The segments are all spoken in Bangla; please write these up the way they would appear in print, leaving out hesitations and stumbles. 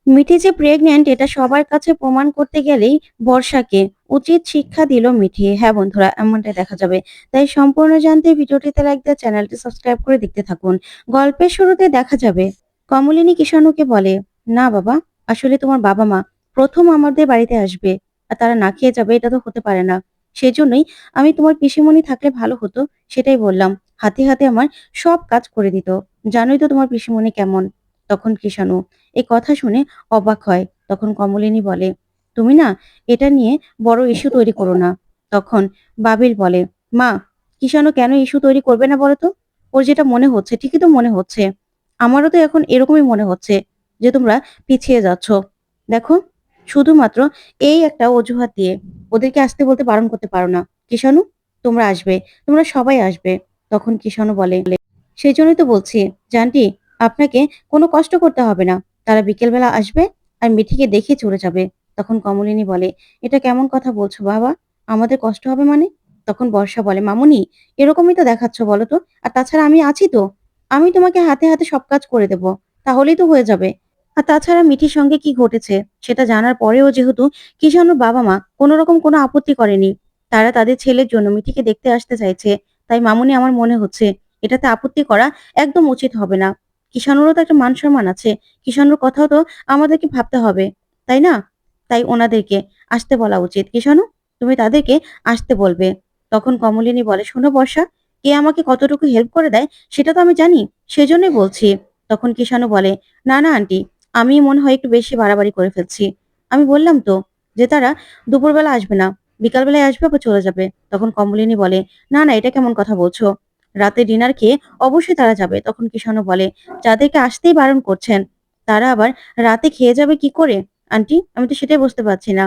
মিঠি যে প্রেগন্যান্ট এটা সবার কাছে প্রমাণ করতে গেলেই বর্ষাকে উচিত শিক্ষা দিল মিঠি। হ্যাঁ বন্ধুরা, এমনটাই দেখা যাবে। তাই সম্পূর্ণ জানতে ভিডিওটিতে লাইক দিয়ে চ্যানেলটি সাবস্ক্রাইব করে দেখতে থাকুন। গল্পের শুরুতে দেখা যাবে কমলিনী কিষাণুকে বলে, না বাবা, আসলে তোমার বাবা মা প্রথম আমাদের বাড়িতে আসবে আর তারা না খেয়ে যাবে, এটা তো হতে পারে না। সেজন্যই আমি তোমার পিসিমণি থাকলে ভালো হতো, সেটাই বললাম। হাতে হাতে আমার সব কাজ করে দিত। জানোই তো তোমার পিসিমণি কেমন। তখন কিষাণু এই কথা শুনে অবাক হয়। তখন কমলিনী বলে, তুমি না এটা নিয়ে বড় ইস্যু তৈরি করো না। তখন বাবিল বলে, মা, কিষাণু কেন ইস্যু তৈরি করবে না বলো তো? ওর যেটা মনে হচ্ছে ঠিকই তো মনে হচ্ছে। আমারও তো এখন এরকমই মনে হচ্ছে যে তোমরা পিছিয়ে যাচ্ছ। দেখো, শুধুমাত্র এই একটা অজুহাত দিয়ে ওদেরকে আসতে বলতে বারণ করতে পারো না। কিষাণু, তোমরা আসবে, তোমরা সবাই আসবে। তখন কিষাণু বলে, সেই জন্যই তো বলছি জানটি, আপনাকে কোনো কষ্ট করতে হবে না। তারা বিকেলবেলা আসবে আর মিঠিকে দেখে চলে যাবে। তখন কমলিনী বলে, এটা কেমন কথা বলছো বাবা? আমাদের কষ্ট হবে মানে? তখন বর্ষা বলে, মামুনি, এরকমই তো দেখাচ্ছ বলো তো। আর তাছাড়া আমি আছি তো, আমি তোমাকে হাতে হাতে সব কাজ করে দেব, তাহলেই তো হয়ে যাবে। আর তাছাড়া মিঠির সঙ্গে কি ঘটেছে সেটা জানার পরেও যেহেতু কিষাণুর বাবা মা কোনো রকম কোনো আপত্তি করেনি, তারা তাদের ছেলের জন্য মিঠিকে দেখতে আসতে চাইছে, তাই মামুনি আমার মনে হচ্ছে এটাতে আপত্তি করা একদম উচিত হবে না। কিষাণুরও তো একটা মান সম্মান আছে। কিষাণুর কথাও তো আমাদেরকে ভাবতে হবে, তাই না? তাই ওনাদেরকে আসতে বলা উচিত। কিষাণু, তুমি তাদেরকে আসতে বলবে। তখন কমলিনী বলে, শোনো বর্ষা, কে আমাকে কতটুকু হেল্প করে দেয় সেটা তো আমি জানি, সেজন্যই বলছি। তখন কিষাণু বলে, না না আন্টি, আমি মনে হয় একটু বেশি বাড়াবাড়ি করে ফেলছি। আমি বললাম তো যে তারা দুপুরবেলা আসবে না, বিকালবেলায় আসবে আবার চলে যাবে। তখন কমলিনী বলে, না না, এটা কেমন কথা বলছো? রাতে ডিনার খেয়ে অবশ্যই তারা যাবে। তখন কিষাণু বলে, যাদেরকে আসতেই বারণ করছেন তারা আবার রাতে খেয়ে যাবে কি করে? আন্টি, আমি তো সেটাই বুঝতে পারছি না।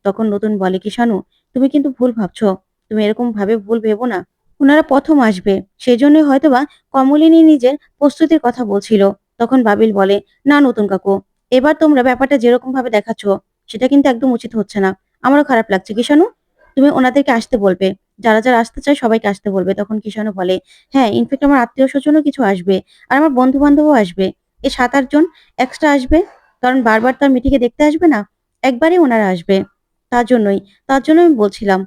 তখন নতুন বলে, কিষাণু, তুমি কিন্তু ভুল ভাবছো। তুমি এরকম ভাবে ভুল ভেবো না। ওনারা প্রথম আসবে, সেজন্যই হয়তোবা কমলিনী নিজের প্রস্তুতির কথা বলছিল। তখন বাবিল বলে, না নতুন কাকু, এবার তোমরা ব্যাপারটা যেরকম ভাবে দেখাচ্ছ সেটা কিন্তু একদম উচিত হচ্ছে না। আমারও খারাপ লাগছে। কিষাণু, তুমি ওনাদেরকে আসতে বলবে, যারা যারা আসতে চায় সবাইকে আসতে বলবে। তখন কিষাণু বলে, হ্যাঁ, ইনফেক্ট আমার আত্মীয় স্বজনও কিছু আসবে আর আমার বন্ধু বান্ধবও আসবে। এই ৭-৮ জন এক্সট্রা আসবে, কারণ বারবার তার মিটিকে দেখতে আসবে না, একবারই ওনারা আসবে। তার জন্যই তার জন্য আমি বলছিলাম।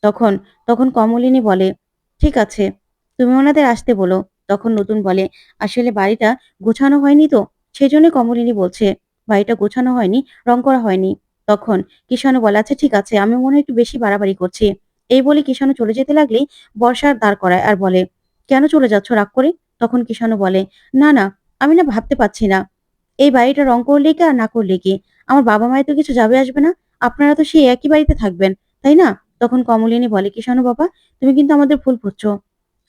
তখন তখন কমলিনী বলে, ঠিক আছে, তুমি ওনাদের আসতে বলো। তখন নতুন বলে, আসলে বাড়িটা গোছানো হয়নি তো, সেজন্য কমলিনী বলছে বাড়িটা গোছানো হয়নি, রং করা হয়নি। তখন কিষাণু বলে, আচ্ছা ঠিক আছে, আমি মনে হয় একটু বেশি বাড়াবাড়ি করছি। এই বলে কিষাণু চলে যেতে লাগলেই বর্ষার দাঁড় করায় আর বলে, কেন চলে যাচ্ছ রাগ করে? তখন কিষাণু বলে, না না, আমি না ভাবতে পারছি না এই বাড়িটা রং করলে কি আর না করলে কি, আমার বাবা মায়ের তো কিছু যাবে আসবে না, আপনারা তো সেই একই বাড়িতে থাকবেন, তাই না? তখন কমলিনী বলে, কিষাণু বাবা, তুমি কিন্তু আমাদের ভুল বুঝছো।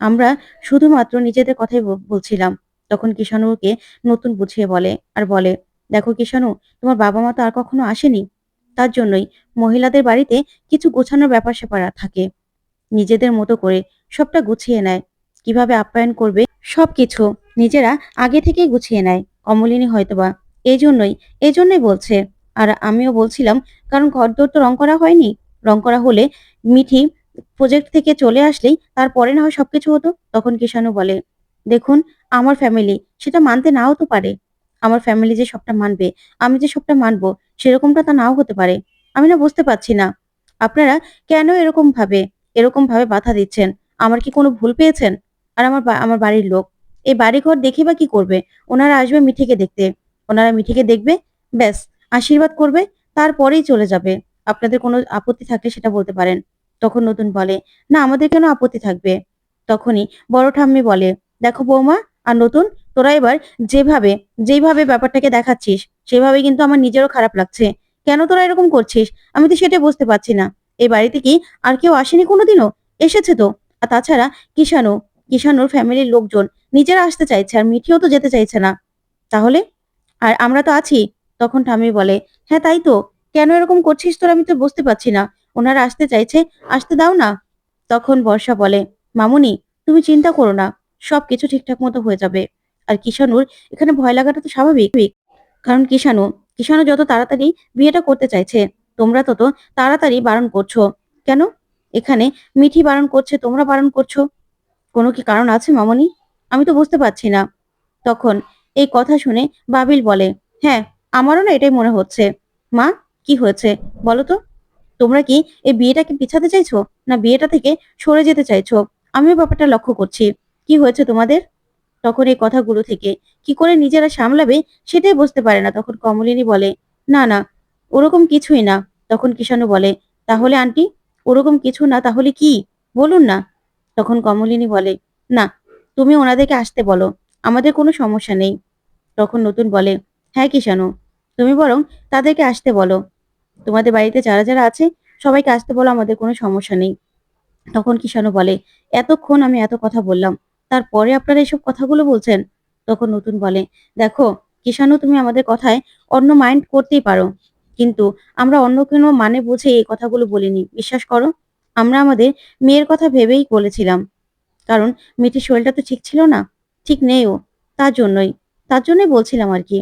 আমরা শুধুমাত্র নিজেদের কথাই বলছিলাম। তখন কিষাণুকে নতুন বুঝিয়ে বলে আর বলে, দেখো কিষাণু, তোমার বাবা মা তো আর কখনো আসেনি। তার জন্যই মহিলাদের বাড়িতে কিছু গোছানোর ব্যাপার স্যাপার থাকে, নিজেদের মতো করে সবটা গুছিয়ে নেয়। কিভাবে আপ্যায়ন করবে সবকিছু নিজেরা আগে থেকেই গুছিয়ে নেয়। কমলিনী হয়তোবা এজন্যই এজন্যই বলছে। আর আমিও বলছিলাম, কারণ ঘরদোর তো রং করা হয়নি। রং করা হলে মিঠি প্রজেক্ট থেকে চলে আসলেই তারপরে না হয় সবকিছু হতো। তখন কিষাণু বলে, দেখুন, আমার ফ্যামিলি সেটা মানতে নাও তো পারে। আমার ফ্যামিলি যে সবটা মানবে, আমি যে সবটা মানবো, সেরকমটা তা নাও হতে পারে। আমি না বুঝতে পারছি না আপনারা কেন এরকম ভাবে বাধা দিচ্ছেন। আমার কি কোনো ভুল পেয়েছেন? আর আমার বাড়ির লোক এই বাড়িঘর দেখে বা কি করবে? ওনারা আসবে মিঠিকে দেখতে। ওনারা মিঠিকে দেখবে, ব্যাস আশীর্বাদ করবে, তারপরেই চলে যাবে। আপনাদের কোনো আপত্তি থাকলে সেটা বলতে পারেন। তখন নতুন বলে, না আমাদের কেন আপত্তি থাকবে? তখনই বড় ঠাম্মি বলে, দেখো বৌমা আর নতুন, তোরা এবার যেভাবে যেইভাবে ব্যাপারটাকে দেখাচ্ছিস সেভাবে কিন্তু আমার নিজেরও খারাপ লাগছে। কেন তোরা এরকম করছিস? আমি তো সেটাই বুঝতে পারছি না। এই বাড়িতে কি আর কেউ আসেনি কোনোদিনও? এসেছে তো। আর তাছাড়া কিষাণু, কিষাণুর ফ্যামিলির লোকজন নিজেরা আসতে চাইছে আর মিঠিও তো যেতে চাইছে না। তাহলে? আর আমরা তো আছি। তখন ঠাম্মি বলে, হ্যাঁ তাই তো। কেন এরকম করছিস তোরা, আমি তো বুঝতে পারছি না। ওনারা আসতে চাইছে, আসতে দাও না। তখন বর্ষা বলে, মামুনি, তুমি চিন্তা করো না, সবকিছু ঠিকঠাক মতো হয়ে যাবে। আর কিষাণুর এখানে ভয় লাগাটা তো স্বাভাবিক। কারণ কিষাণু যত তাড়াতাড়ি বিয়েটা করতে চাইছে, তোমরা তত তাড়াতাড়ি বারণ করছো। কেন? এখানে মিঠি বারণ করছে, তোমরা বারণ করছো। কোনো কি কারণ আছে মামুনি? আমি তো বুঝতে পারছি না। তখন এই কথা শুনে বাবিল বলে, হ্যাঁ, আমারও না এটাই মনে হচ্ছে। মা, কি হয়েছে বলো তো? তোমরা কি এই বিয়েটাকে পিছাতে চাইছো? না বিয়েটা থেকে সরে যেতে চাইছো? আমিও ব্যাপারটা লক্ষ্য করছি। কি হয়েছে তোমাদের? তখন এই কথাগুলো থেকে কি করে নিজেরা সামলাবে সেটাই বুঝতে পারে না। তখন কমলিনী বলে, "না, না, ওরকম কিছুই না।" তখন কিষাণু বলে, "তাহলে আন্টি, ওরকম কিছু না তাহলে কি? বলুন না।" তখন কমলিনী বলে, "না, তুমি ওনাদেরকে আসতে বলো। আমাদের কোনো সমস্যা নেই।" তখন নতুন বলে, "হ্যাঁ কিষাণু, তুমি বরং তাদেরকে আসতে বলো। তোমাদের বাড়িতে যারা আছে সবাইকে আসতে বলো, আমাদের কোনো সমস্যা নেই।" তখন কিষাণু বলে, "এতক্ষণ আমি এত কথা বললাম, তারপরে আপনারা এসব কথাগুলো বলছেন?" তখন নতুন বলে, "দেখো কিষাণু, তুমি আমাদের কথায় অন্য মাইন্ড করতেই পারো, কিন্তু আমরা অন্য কোনো মানে বুঝে এই কথাগুলো বলিনি, বিশ্বাস করো। আমরা আমাদের মেয়ের কথা ভেবেই বলেছিলাম। কারণ মিঠির শরীরটা তো ঠিক ছিল না, ঠিক নেইও, তার জন্যই তার জন্যই বলছিলাম আর কি।"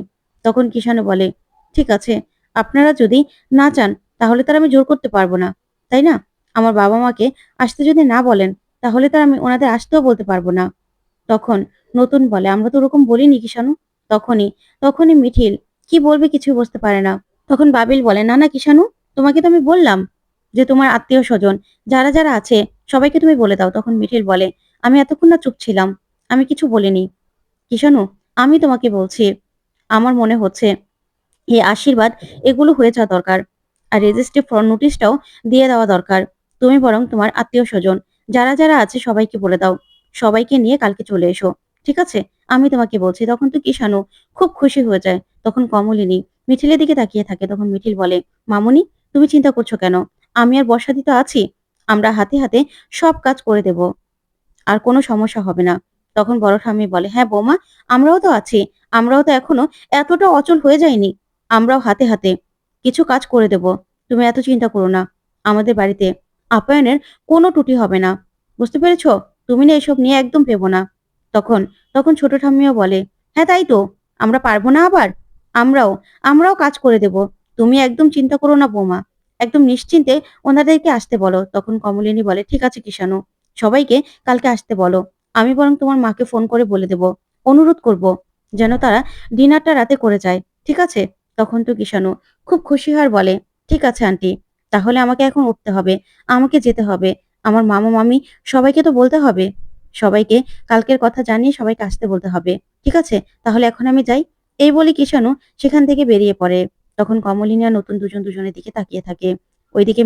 তখন কিষাণু বলে, "ঠিক আছে, আপনারা যদি না চান তাহলে তার আমি জোর করতে পারবো না, তাই না? আমার বাবা মাকে আসতে যদি না বলেন তাহলে তার আমি ওনাদের আসতেও বলতে পারবো না।" তখন নতুন বলে, "আমরা তো ওরকম বলিনি কিষাণু।" তখনই তখনই মিঠিল কি বলবে কিছুই বুঝতে পারে না। তখন বাবিল বলে, "না, না কিষাণু, তোমাকে তো আমি বললাম যে তোমার আত্মীয়-স্বজন যারা আছে সবাইকে তুমি বলে দাও।" তখন মিঠিল বলে, "আমি এতক্ষণ না চুপ ছিলাম। আমি কিছু বলিনি। কিষাণু, আমি তোমাকে বলছি, আমার মনে হচ্ছে এই আশীর্বাদ এগুলো হয়ে যাওয়া দরকার। আর রেজিস্ট্রি নোটিশটাও দিয়ে দেওয়া দরকার। তুমি বরং তোমার আত্মীয়-স্বজন যারা আছে সবাইকে বলে দাও। সবাইকে নিয়ে কালকে চলে এসো। ঠিক আছে? আমি তোমাকে বলছি।" তখন তো কিষাণু খুব খুশি হয়ে যায়। তখন কমলিনী মিঠিলের দিকে তাকিয়ে থাকে। তখন মিঠিল বলে, "মামুনি, তুমি চিন্তা করছো কেন? আমি আর বর্ষাদি তো আছি। আমরা হাতে সব কাজ করে দেব। আর কোনো সমস্যা হবে না।" তখন বড় ঠাম্মি বলে, "হ্যাঁ বৌমা, আমরাও তো আছি। আমরাও তো এখনো এতটা অচল হয়ে যাইনি। আমরাও হাতে কিছু কাজ করে দেব। তুমি এত চিন্তা করো না। আমাদের বাড়িতে আপ্যায়নের কোনো ত্রুটি হবে না। বুঝতে পেরেছ? তুমি না এসব নিয়ে একদম ভেবো না।" তখন তখন ছোট ঠাম্মিও বলে, "হ্যাঁ তাই তো। আমরা পারবো না আবার? আমরাও আমরাও কাজ করে দেব। তুমি একদম চিন্তা করো না বৌমা। একদম নিশ্চিন্তে ওনাদেরকে আসতে বলো।" তখন কমলিনী বলে, "ঠিক আছে কিষাণু, সবাইকে কালকে আসতে বলো। আমি বরং তোমার মাকে ফোন করে বলে দেব। অনুরোধ করব যেন তারা ডিনারটা রাতে করে যায়। ঠিক আছে?" তখন তো কিষাণু খুব খুশি হয় আর বলে, "ঠিক আছে আন্টি। তাহলে আমাকে এখন উঠতে হবে। আমাকে যেতে হবে। আমার মামা-মামি সবাইকে তো বলতে হবে। সবাইকে কালকের কথা জানিয়ে সবাইকে আসতে বলতে হবে। ঠিক আছে? তাহলে এখন আমি যাই।" এই বলে কিষাণু সেখান থেকে বেরিয়ে পড়ে। তখন কমলিনী আর নতুন দুজনের দিকে তাকিয়ে থাকে। ওইদিকে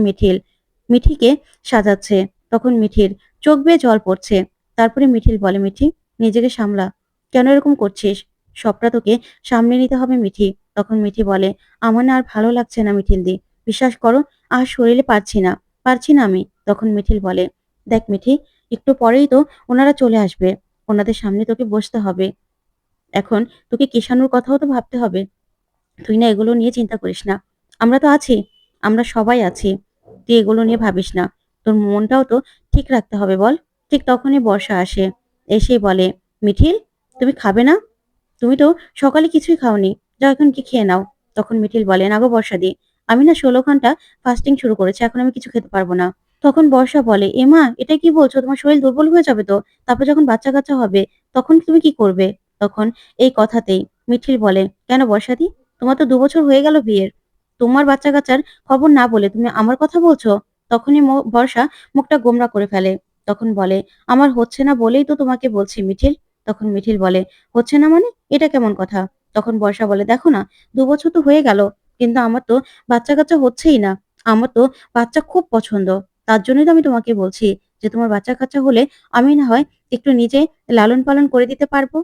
মিঠিকে সাজাচ্ছে। তখন মিঠির চোখ বেয়ে জল পড়ছে। তারপরে মিঠিল বলে, "মিঠি, নিজেকে সামলা। কেন এরকম করছিস? সবটা তোকে সামলে নিতে হবে মিঠি।" তখন মিঠি বলে, "আমার না আর ভালো লাগছে না মিঠিলদি। বিশ্বাস করো, আর শরীরে পারছি না আমি।" তখন মিঠিল বলে, "দেখ মিঠি, একটু পরেই তো ওনারা চলে আসবে। ওনাদের সামনে তোকে বসতে হবে। এখন তোকে কিষাণুর কথাও তো ভাবতে হবে। তুই না এগুলো নিয়ে চিন্তা করিস না। আমরা তো আছি। আমরা সবাই আছি। তুই এগুলো নিয়ে ভাবিস না। তোর মনটাও তো ঠিক রাখতে হবে বল?" ঠিক তখনই বর্ষা আসে। এসেই বলে, "মিঠিল, তুমি খাবে না? তুমি তো সকালে কিছুই খাওনি। যাও এখন কি খেয়ে নাও।" তখন মিঠিল বলে, "না গো বর্ষাদি, আমি না ১৬ ঘন্টা ফাস্টিং শুরু করেছি। এখন আমি কিছু খেতে পারব না।" তখন বর্ষা বলে, "এমা, এটা কি বলছো? তোমার শরীর দুর্বল হয়ে যাবে তো। তারপর যখন বাচ্চা-কাচ্চা হবে, তখন তুমি কি করবে?" তখন এই কথাতেই মিঠিল বলে, "কেন বর্ষাদি? তোমার তো ২ বছর হয়ে গেল বিয়ের। তোমার বাচ্চা-কাচ্চার খবর না বলে তুমি আমার কথা বলছো?" তখনই বর্ষা মুখটা গোমড়া করে ফেলে। তখন বলে, "আমার হচ্ছে না বলেই তো তোমাকে বলছি মিঠিল।" তখন মিঠিল বলে, "হচ্ছে না মানে? এটা কেমন কথা?" তখন বর্ষা বলে, "দেখো না, ২ বছর তো হয়ে গেল। কিন্তু আমার তো বাচ্চা-কাচ্চা হচ্ছেই না। আমার তো বাচ্চা খুব পছন্দ। তার জন্যই তো আমি তোমাকে বলছি যে তোমার বাচ্চা-কাচ্চা হলে আমি না হয় একটু নিজে লালন-পালন করে দিতে পারবো,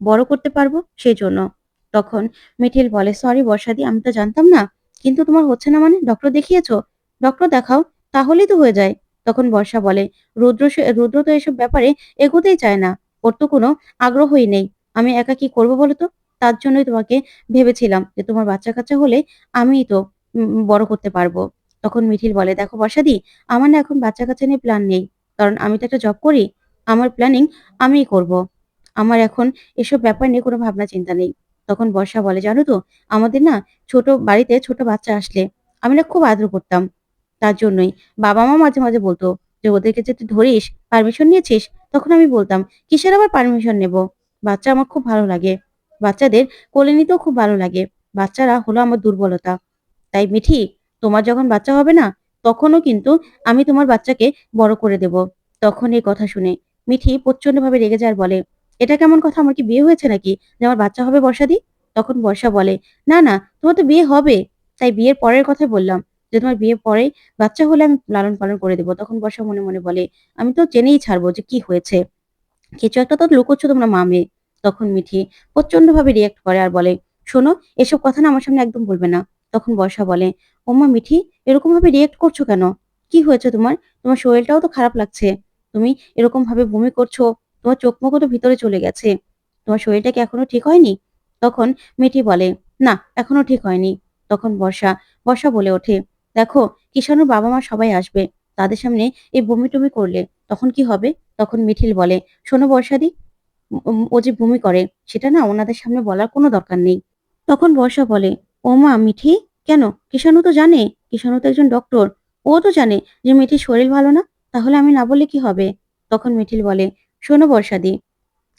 বড় করতে পারবো সেজন্য।" তখন মিঠিল বলে, "সরি বর্ষাদি, আমি তো জানতাম না। কিন্তু তোমার হচ্ছে না মানে ডক্টর দেখিয়েছো? ডক্টর দেখাও, তাহলেই তো হয়ে যায়।" তখন বর্ষা বলে, "রুদ্র তো এসব ব্যাপারে এগোতেই চায় না। ওর তো কোনো আগ্রহই নেই। আমি একা কি করব বলো তো? তার জন্যই তোমাকে ভেবেছিলাম যে তোমার বাচ্চা-কাচ্চা হলে আমিই তো বড় করতে পারবো।" তখন মিঠিল বলে, "দেখো বর্ষাদি, আমার না এখন বাচ্চা-কাচ্চা নিয়ে প্ল্যান নেই। কারণ আমি তো একটা জব করি। আমার প্ল্যানিং আমিই করব। আমার এখন এসব ব্যাপার নিয়ে কোনো ভাবনা চিন্তা নেই।" তখন বর্ষা বলে, "জানো তো, আমাদের না ছোট বাড়িতে ছোট বাচ্চা আসলে আমি না খুব আদর করতাম। তার জন্যই বাবা-মা মাঝে বলতো যে, 'ওদেরকে যে তুই ধরিস, পারমিশন নিয়েছিস?' তখন আমি বলতাম, 'কিসের আবার পারমিশন নেব? বাচ্চা আমার খুব ভালো লাগে। বাচ্চাদের কোলে নিতেও খুব ভালো লাগে। বাচ্চারা হলো আমার দুর্বলতা। তাই মিঠি, তোমার যখন বাচ্চা হবে না, তখনও কিন্তু আমি তোমার বাচ্চাকে বড় করে দেব। তখন এই কথা শুনে মিঠি প্রচন্ডভাবে রেগে যায় আর বলে, এটা কেমন কথা? আমার কি বিয়ে হয়েছে নাকি যে আমার বাচ্চা হবে বর্ষাদি? তখন বর্ষা বলে, না না, তোমার তো বিয়ে হবে। তাই বিয়ের পরের কথাই বললাম যে তোমার বিয়ের পরে বাচ্চা হলে আমি লালন পালন করে দেবো। তখন বর্ষা মনে মনে বলে, আমি তো জেনেই ছাড়বো যে কি হয়েছে। কিছু একটা তো লুকোচ্ছ তোমরা মা মেয়ে। তখন মিঠি প্রচন্ডভাবে রিঅ্যাক্ট করে আর বলে, শোনো, এসব কথা না আমার সামনে একদম বলবে না। তখন বর্ষা বলে, ওমা মিঠি, এরকম ভাবে রিঅ্যাক্ট করছো কেন? কি হয়েছে তোমার? তোমার শরীরটাও তো খারাপ লাগছে। তুমি এরকম ভাবে বমি করছো, তোমার চোখ মুখও তো ভিতরে চলে গেছে। তোমার শরীরটা কি এখনো ঠিক হয়নি? তখন মিঠি বলে, না, এখনো ঠিক হয়নি। তখন বর্ষা বর্ষা বলে ওঠে, দেখো, কিষাণুর বাবা মা সবাই আসবে, তাদের সামনে এই বমি টমি করলে তখন কি হবে? তখন মিঠিল বলে, শোনো বর্ষাদি, ও যে বমি করে সেটা না ওনাদের সামনে বলার কোনো দরকার নেই। তখন বর্ষা বলে, ও মা মিঠি, কেন? কিষাণু তো জানে, কিষাণু তো একজন ডক্টর, ও তো জানে যে মিঠির শরীর ভালো না, তাহলে আমি না বললে কি হবে? তখন মিঠিল বলে, শোনো বর্ষাদি,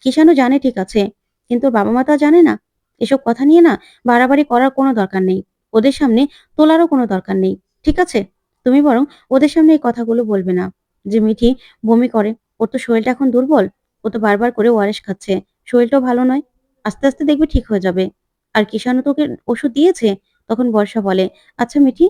কিষাণু জানে ঠিক আছে, কিন্তু ওর বাবা মা তা জানে না। এসব কথা নিয়ে না বাড়াবাড়ি করার কোনো দরকার নেই, ওদের সামনে তোলারও কোনো দরকার নেই, ঠিক আছে? তুমি বরং ওদের সামনে এই কথাগুলো বলবে না যে মিঠি বমি করে, ওর তো শরীরটা এখন দুর্বল, ও তো বারবার করে ওআরএস খাচ্ছে, শরীরটাও ভালো নয়, আস্তে আস্তে দেখবে ঠিক হয়ে যাবে। আর কিষাণু তোকে ওষুধ দিয়েছে? তখন বর্ষা বলে, আচ্ছা মিঠি,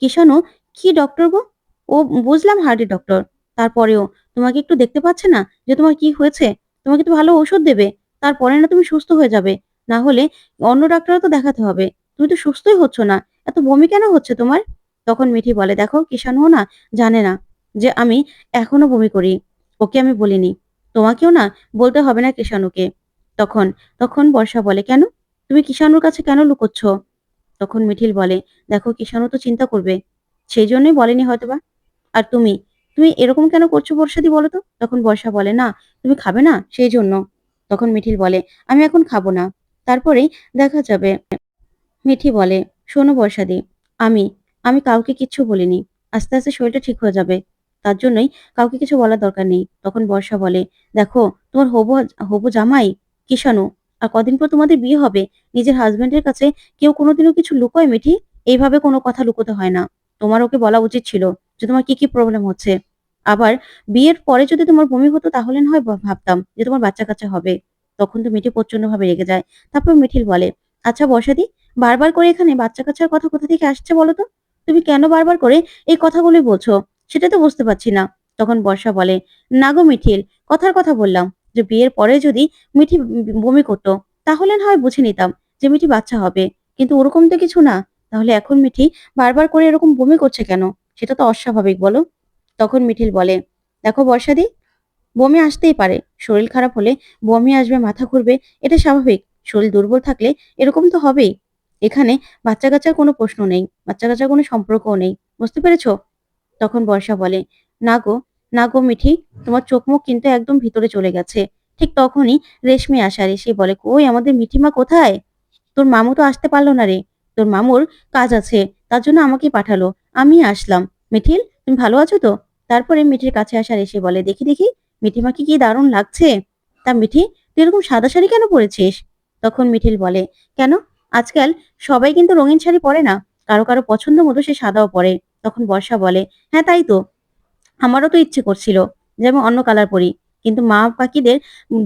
কিষাণু কি ডক্টর গো? ও বুঝলাম হার্টের ডক্টর, তারপরেও তোমাকে একটু দেখতে পাচ্ছে না যে তোমার কি হয়েছে? তোমাকে তো ভালো ঔষধ দেবে। তারপরে না তুমি সুস্থ হয়ে যাবে। না হলে অন্য ডাক্তারও তো দেখাতে হবে। তুমি তো সুস্থই হচ্ছ না। এত বমি কেন হচ্ছে তোমার? তখন মিঠি বলে, দেখো, কিষাণুও না জানে না যে আমি এখনো বমি করি। ওকে আমি বলিনি। তোমাকেও না বলতে হবে না কিষাণুকে। তখন তখন বর্ষা বলে, কেন? তুমি কিষাণুর কাছে কেন লুকোচ্ছ? তখন মিঠিল বলে, দেখো, কিষাণু তো চিন্তা করবে। সেই জন্যই বলেনি হয়তোবা। আর তুমি, তুমি এরকম কেন করছো বর্ষাদি বলো তো? তখন বর্ষা বলে, না, তুমি খাবে না সেই জন্য। তখন মিঠিল বলে, আমি এখন খাবো না, তারপরেই দেখা যাবে। মিঠি বলে, শোনো বর্ষাদি, আমি আমি কাউকে কিচ্ছু বলিনি। আস্তে আস্তে শরীরটা ঠিক হয়ে যাবে, তার জন্যই কাউকে কিছু বলার দরকার নেই। তখন বর্ষা বলে, দেখো, তোমার হবু হবু জামাই কিষাণু, আর কদিন পর তোমাদের বিয়ে হবে। নিজের হাজবেন্ডের কাছে কেউ কোনোদিনও কিছু লুকোয় মিঠি? এইভাবে কোনো কথা লুকোতে হয় না। তোমার ওকে বলা উচিত ছিল যে তোমার কি কি প্রবলেম হচ্ছে। আবার বিয়ের পরে যদি তোমার বমি হতো তাহলে না হয় ভাবতাম যে তোমার বাচ্চা কাচ্চা হবে। তখন তো মিঠি প্রচন্ড ভাবে রেগে যায়। তারপর মিঠিল বলে, আচ্ছা বর্ষাদি, বারবার করে এখানে বাচ্চা-কাচ্চার কথা কোথা থেকে আসছে বলো তো? তুমি কেন বারবার করে এই কথাগুলোই বলছো? সেটা তো বুঝতে পারছি না। তখন বর্ষা বলে, না গো মিঠিল, কথার কথা বললাম যে বিয়ের পরে যদি মিঠি বমি করতো, তাহলে না হয় বুঝে নিতাম যে মিঠি বাচ্চা হবে। কিন্তু ওরকম তো কিছু না। তাহলে এখন মিঠি বারবার করে এরকম বমি করছে কেন? সেটা তো অস্বাভাবিক বলো? তখন মিঠিল বলে, দেখো বর্ষাদি, বমি আসতেই পারে। শরীর খারাপ হলে বমি আসবে, মাথা ঘুরবে, এটা স্বাভাবিক। শরীর দুর্বল থাকলে এরকম তো হবেই। এখানে বাচ্চা-কাচ্চার কোনো প্রশ্ন নেই। বাচ্চা-কাচ্চার কোনো সম্পর্কও নেই। বুঝতে পেরেছো? তখন বর্ষা বলে, না গো, না গো মিঠি, তোমার চোখ মুখ কিন্তু একদম ভিতরে চলে গেছে। ঠিক তখনই রেশমি আসে আর এসে বলে, কই আমাদের মিঠিমা কোথায়? তোর মামু তো আসতে পারলো না রে। তোর মামুর কাজ আছে, তার জন্য আমাকে পাঠালো। আমি আসলাম। মিঠিল, তুমি ভালো আছো তো? তারপরে মিঠির কাছে আসার এসে বলে, দেখি দেখি, মিঠিমাকে কি দারুণ লাগছে। তা মিঠি, তুই এরকম সাদা শাড়ি কেন পরেছিস? তখন মিঠিল বলে, কেন? আজকাল সবাই কিন্তু রঙিন শাড়ি পরে না, কারো কারো পছন্দ মতো সে সাদাও পরে। তখন বর্ষা বলে, হ্যাঁ তাই তো, আমারও তো ইচ্ছে করছিল যে আমি অন্য কালার পরি, কিন্তু মা পাখিদের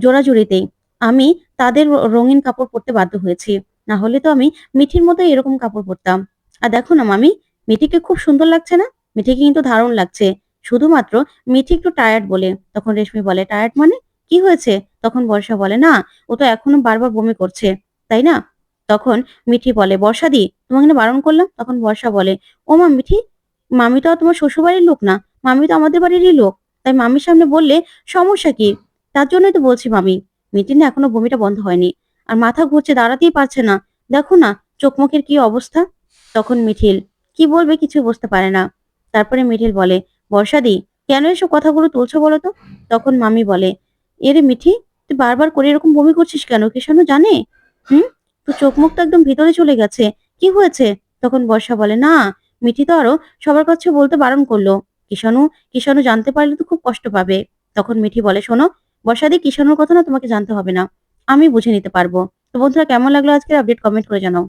জোড়াজুড়িতেই আমি তাদের রঙিন কাপড় পরতে বাধ্য হয়েছি। না হলে তো আমি মিঠির মতো এরকম কাপড় পরতাম। আর দেখো না মামি, মিঠিকে খুব সুন্দর লাগছে না? মিঠিকে কিন্তু দারুণ লাগছে। শুধুমাত্র মিঠি একটু টায়ার্ড বলে। তখন রেশমি বলে, টায়ার্ড মানে কি হয়েছে? তখন বর্ষা বলে, না, ও তো এখনো বারবার বমি করছে, তাই না? তখন মিঠি বলে, বর্ষাদি, তোমাকে না বারণ করলাম। তখন বর্ষা বলে, ও মা মিঠি, মামি তো আর তোমার শ্বশুরবাড়ির লোক না, মামি তো আমাদের বাড়িরই লোক। তাই মামির সামনে বললে সমস্যা কি? তার জন্যই তো বলছি মামি, মিটির না এখনো বমিটা বন্ধ হয়নি। আর মাথা ঘুরছে, দাঁড়াতেই পারছে না। দেখো না চোখ মুখের কি অবস্থা। তখন মিঠিল কি বলবে কিছু বুঝতে পারে না। তারপরে মিঠিল বলে, বর্ষাদি, কেন এসব কথাগুলো তুলছো বলো তো? তখন মামি বলে, এরে মিঠি, তুই বারবার করে এরকম বমি করছিস কেন? কিষাণু জানে? হুম, তোর চোখ মুখ তো একদম ভিতরে চলে গেছে, কি হয়েছে? তখন বর্ষা বলে, না, মিঠি তো আরো সবার কাছে বলতে বারণ করলো। কিষাণু কিষাণু জানতে পারলে তো খুব কষ্ট পাবে। তখন মিঠি বলে, শোনো বর্ষাদি, কিষাণুর কথা না তোমাকে জানতে হবে না, আমি বুঝে নিতে পারবো। তো বন্ধুরা, কেমন লাগলো আজকের আপডেট? কমেন্ট করে জানাও।